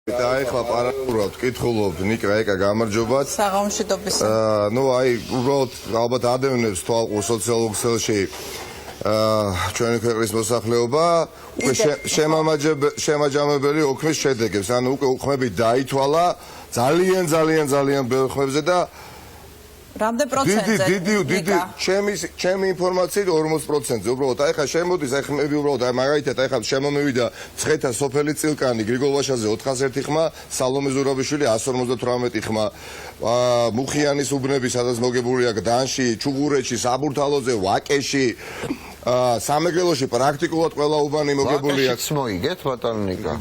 Ეხლა პარალელურად ვკითხულობ ნიკა ეკა გამარჯობათ. საღამოშიდობისა. ნუ აი უბრალოდ ალბათ ადევნებს თვალყურ სოციალურ ქსელში ჩვენი ქვეყნის მოსახლეობა უკვე შემაჯამებელი ოქმის შედეგებს. ანუ უკვე უხმები დაითვალა ძალიან ბევრ ხმებზე და რამდენ პროცენტზე? დიდი ჩემი ინფორმაციით 40%-ზე. უბრალოდ აი ხა შემოდის აი ხმები უბრალოდ აი მაგალითად აი ხა შემომივიდა ცხეთა სოფელი წილკანი გრიგოლ ვაშაძე 401 ხმა, სალომე ზურაბიშვილი 158 ხმა, მუხიანის უბნები სადაც მოგებულია გდანში, ჩუღურეთში, საბურთალოზე, ვაკეში სამეგრელოში პრაქტიკულად ყველა უბანი მოგებულია. ვაკეშიც მოიგეთ ბატონო ნიკა.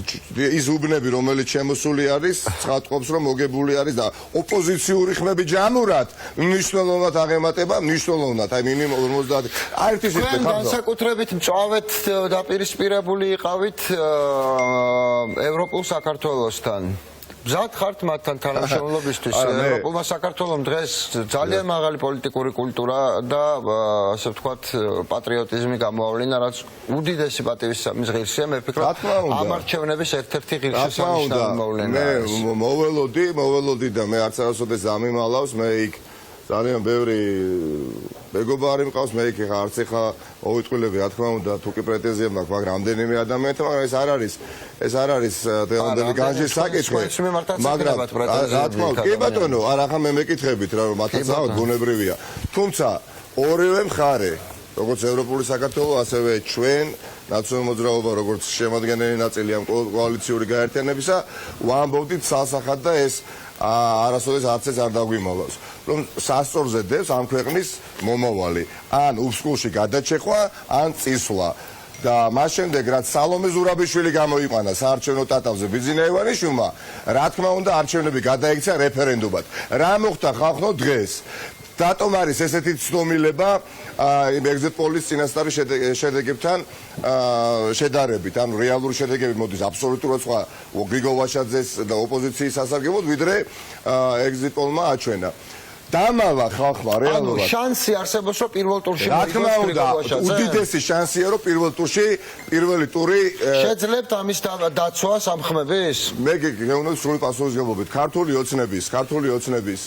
ის უბნები რომელიც შემოსული არის, ცხადყოფს რომ მოგებული არის და ოპოზიციური ხმები ჯამურად მნიშვნელოვნად აღემატება, მნიშვნელოვნად, აი მინიმუმ 50. აი ერთი სიტყვა. განსაკუთრებით მწვავედ დაპირისპირებული იყავით ევროპულ საქართველოსთან. მზად ხართ მათთან თანამშრომლობისთვის. ევროპულმა საქართველომ დღეს ძალიან მაღალი პოლიტიკური კულტურა და ასე ვთქვათ პატრიოტიზმი გამოავლინა, რაც უდიდესი პატივისცემის ღირსია. მე ვფიქრობ, ამ არჩევნების ერთ-ერთი ღირსშესანიშნავი მოვლენა. მე მოველოდი და მე არც არასოდეს ამიმალავს, მე იქ ძალიან ბევრი მეგობარი მყავს, მე იქ არც ახლა მოვიტყვილები, რა თქმა უნდა, თუ კი პრეტენზია მაქვს, მაგრამ რამდენიმე ადამიანთან, მაგრამ ეს არ არის დღევანდელი განჯის საკითხი. მაგრამ რა თქმა უნდა, კი ბატონო, არა ხა მე მეკითხებით რა რომ მათაც ავად ბუნებრივია. თუმცა ორივე მხარე, როგორც ევროპული საქართველო, ასევე ჩვენ ნაციონალური მოძრაობა, როგორც შემადგენელი ნაწილი ამ კოალიციური გაერთიანებისა, ვამბობდით სასახად და ეს არასოდეს არც ეს არ დაგვიმალავს. რომ სასწორზე დევს ამ ქვეყნის მომავალი, ან უსკულში გადაჭეხვა, ან წისვლა. და მას შემდეგ რაც სალომე ზურაბიშვილი გამოიყვანა საარჩევნო ტატავზე ბიძინა ივანიშვილმა, რა თქმა უნდა არჩევნები გადაიქცა რეფერენდუმად. რა მოხდა ხალხო დღეს? რატომ არის ესეთი ცდომილება იმ ეგზიტ პოლის წინასწარი შედეგებთან შედარებით? ანუ რეალური შედეგები მოდის აბსოლუტურად სხვა გრიგოლ ვაშაძეს და ოპოზიციის სასარგებლოდ, ვიდრე ეგზიტ პოლმა აჩვენა. დამავა ხალხმა რეალურად. ანუ შანსი არსებობს რომ პირველ ტურში რა თქმა უნდა, უდიდესი შანსია რომ პირველ ტურში პირველი ტური შეძლებთ ამის დაცვას ამ ხმების? მე გეუბნები სრული პასუხისმგებლობით. ქართული ოცნების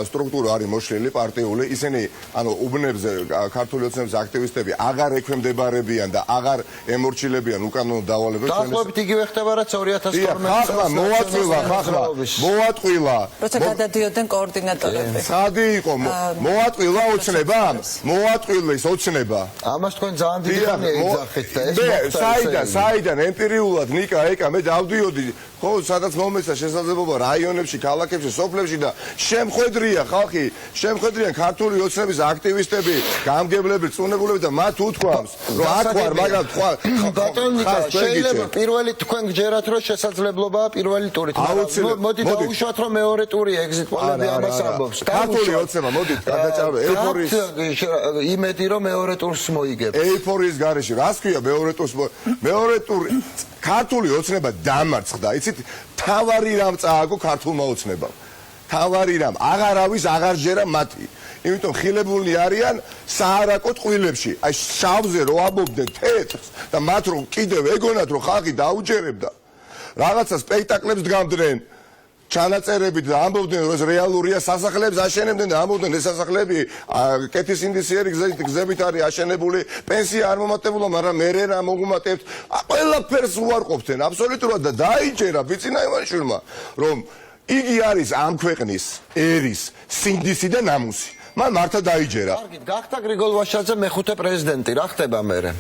სტრუქტურა არის მოშლილი პარტიული, ისინი ანუ უბნებზე ქართული ოცნების აქტივისტები აღარ ექვემდებარებიან და აღარ ემორჩილებიან უკანონო დავალებებს. დაახლოებით იგივე ხდება რაც 2012 ხალხმა მოატყვილა. როცა გადადიოდნენ კოორდინატორები. სადი იყო მოატყვილა ოცნება? მოატყვილეს ოცნება. ამას თქვენ ძალიან დიდი ხანია ეძახით და ეს საიდან ემპირიულად ნიკა ეკა მე დავდიოდი ხო სადაც მომეცა შესაძლებლობა რაიონებში, ქალაქებში, სოფლებში და შემხედრია ხალხი, შემხედრიან ქართული ოცნების აქტივისტები, გამგებლები, წუნებულები და მათ უთქვამს რომ აქ ვარ, მაგრამ თქვა ბატონო შეიძლება პირველი თქვენ გჯერათ რომ შესაძლებლობაა პირველი ტურით. მოდი დაუშვათ რომ მეორე ტური ეგზიტ პოლები ამას ამბობს. ქართული ოცნება მოდით გადაჭარბე ეიფორიის იმედი რომ მეორე ტურს მოიგებს. ეიფორიის გარეშე რას ქვია მეორე ტური ქართული ოცნება დამარცხდა. იცით, თავარი რამ წააგო ქართულმა ოცნებამ. თავარი რამ აღარავის აღარ ჯერა მათი. იმიტომ ხილებულნი არიან საარაკო ტყუილებში. აი შავზე რო ამბობდნენ თეთრს და მათ რომ კიდევ ეგონათ რომ ხალხი დაუჯერებდა. რაღაცა სპექტაკლებს დგამდნენ. ჩანაწერებით და ამბობდნენ რომ ეს რეალურია, სასახლეებს აშენებდნენ და ამბობდნენ ეს სასახლეები კეთის ინდისიერი გზებით არის აშენებული, პენსია არ მომატებულა, მაგრამ მერე რა მოგუმატებთ, ყველაფერს უარყოფდნენ აბსოლუტურად და დაიჯერა ბიძინა ივანიშვილმა რომ იგი არის ამ ქვეყნის ერის სინდისი და ნამუსი. მან მართა დაიჯერა. კარგით, გახდა გრიგოლ ვაშაძე მეხუთე პრეზიდენტი, რა ხდება მერე?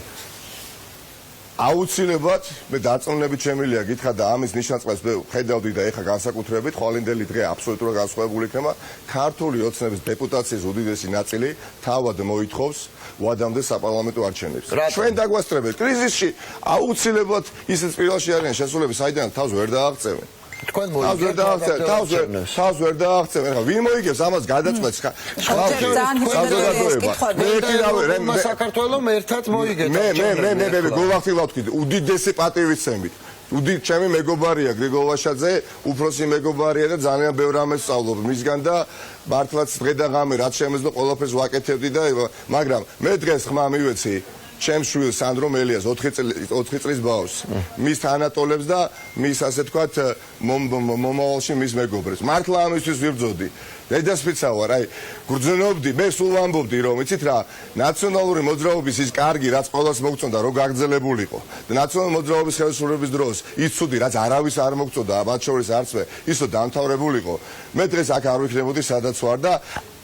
აუცილებლად მე დარწმუნებით შემიძლია გითხრა და ამის ნიშანწყალს ხედავდი და ეხა განსაკუთრებით ხვალინდელი დღე აბსოლუტურად განსხვავებული იქნება. ქართული ოცნების დეპუტაციის უდიდესი ნაწილი თავად მოითხოვს უადამდე საპარლამენტო არჩევნებს. ჩვენ დაგვასწრებთ კრიზისში აუცილებლად ისეთ პირალში არიან შესულები, საიდან თავს ვერ დააღწევენ. თქვენ მოიგებთ თავს ვერ დააღწევენ. ხა ვინ მოიგებს ამას გადაწყვეტს ხა საქართველოს ერთად მოიგეთ. მე გულახდილად ვთქვი უდიდესი პატივისცემით. ჩემი მეგობარია გრიგოლ ვაშაძე, უფროსი მეგობარია და ძალიან ბევრ რამეს სწავლობ მისგან და მართლაც დღე და ღამე რაც შემეძლო ყველაფერს ვაკეთებდი და მაგრამ მე დღეს ხმა მივეცი ჩემს შვილს სანდრო მელიას 4 წლის ბავშვს მის თანატოლებს და მის ასე თქვათ მომავალში მის მეგობრებს მართლა ამისთვის ვიბრძოდი დედასპიცა ვარ აი გრძნობდი მე სულ ვამბობდი რომ იცით რა ნაციონალური მოძრაობის ის კარგი რაც ყოველს მოგწონდა რომ გაგრძელებულიყო და ნაციონალური მოძრაობის ხელისუფლების დროს ის ცუდი რაც არავის არ მოგწონდა მათ შორის არც მე ისო დამთავრებულიყო მე დღეს აქ არ ვიქნებოდი სადაც ვარ და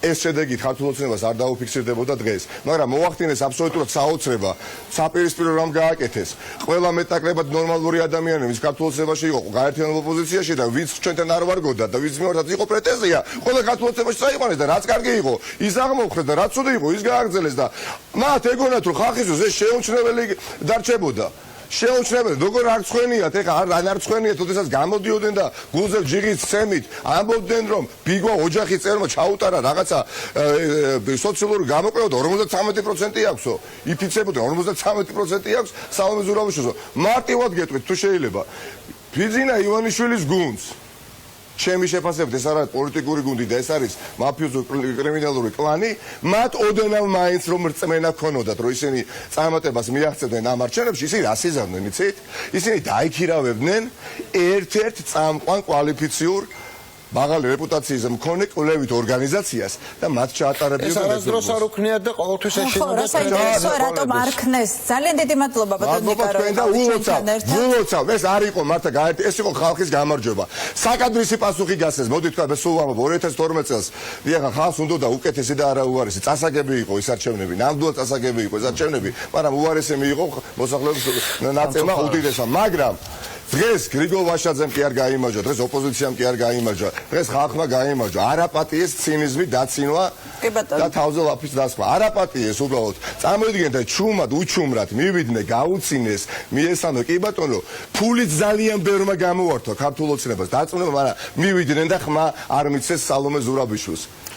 ეს შედეგით ქართულ ოცნებას არ დაუფიქსირდებოდა დღეს მაგრამ მოახდინეს აბსოლუტურად საოცრება საპირისპირო რამ გააკეთეს ყველა მეტაკლებად ნორმალური ადამიანები ქართულ ოცნებაში იყო გაერთიანებულ ოპოზიციაში და ვინც ჩვენთან არ ვარგოდა და ვინც მიმართაც იყო პრეტენზია ყველა ქართულ ოცნებაში წაიყვანეს და რაც კარგი იყო ის აღმოხდეს და რაც ცუდი იყო ის გააგრძელეს და მათ ეგონათ რომ ხალხისთვის ეს შეუმჩნეველი დარჩებოდა შეუჩნებელი როგორ არ ცხენიათ ეხა არ ცხენიათ ოდესაც გამოდიოდნენ და გულზე ჯიღის ცემით ამბობდნენ რომ ბიგო ოჯახის წევრმა ჩაუტარა რაღაცა სოციალური გამოკვლევა და 53% აქვსო იფიცებოდნენ 53% აქვს სალომე ზურავიშვილს მარტივად გეტყვით თუ შეიძლება ბიძინა ივანიშვილის გუნდს ჩემი შეფასებით ეს არის პოლიტიკური გუნდი და ეს არის მაფიოზო კრიმინალური კლანი მათ ოდნავ მაინც რომ რწმენა ქონოდათ რომ ისინი წარმატებას მიაღწევდნენ ამ არჩევნებში ისინი რას იზამდნენ იცით ისინი დაიქირავებდნენ ერთ-ერთ წამყვან კვალიფიციურ მაღალი რეპუტაციის მქონე კვლევით ორგანიზაციას და მათ ჩაატარებდნენ ეს არასდროს არ უქნიათ და ყოველთვის ეშინოდა საინტერესოა რატომ არ ხნეს ძალიან დიდი მადლობა ბატონო ვულოცავ ეს არ იყო მართლა ეს იყო ხალხის გამარჯვება საკადრისი პასუხი გასცეს მოდი თქვა მე სულ ვამბობ 2012 წელს ეხა ხალხს უნდა უკეთესი და არა უარესი წასაგები იყო ის არჩევნები ნამდვილად წასაგები იყო ეს არჩევნები მაგრამ უარესი მიიღო მოსახლეობის ნაწილმა უდიდესმა მაგრამ დღეს გრიგოლ ვაშაძემ კი არ გაიმარჯვა, დღეს ოპოზიციამ კი არ გაიმარჯვა, დღეს ხალხმა გაიმარჯვა. არაპატიეს ცინიზმი დაცინვა და თავზე ლაფის დასმა. არაპატიეს უბრალოდ წარმოიდგინეთ და ჩუმად, უჩუმრად მივიდნენ, გაუცინეს, მიესალმე კი ბატონო, ფულით ძალიან ბევრმა გამოართვა ქართულ ოცნებას. დაწუნება, მაგრამ მივიდნენ და ხმა არ მიცეს სალომე ზურაბიშვილს.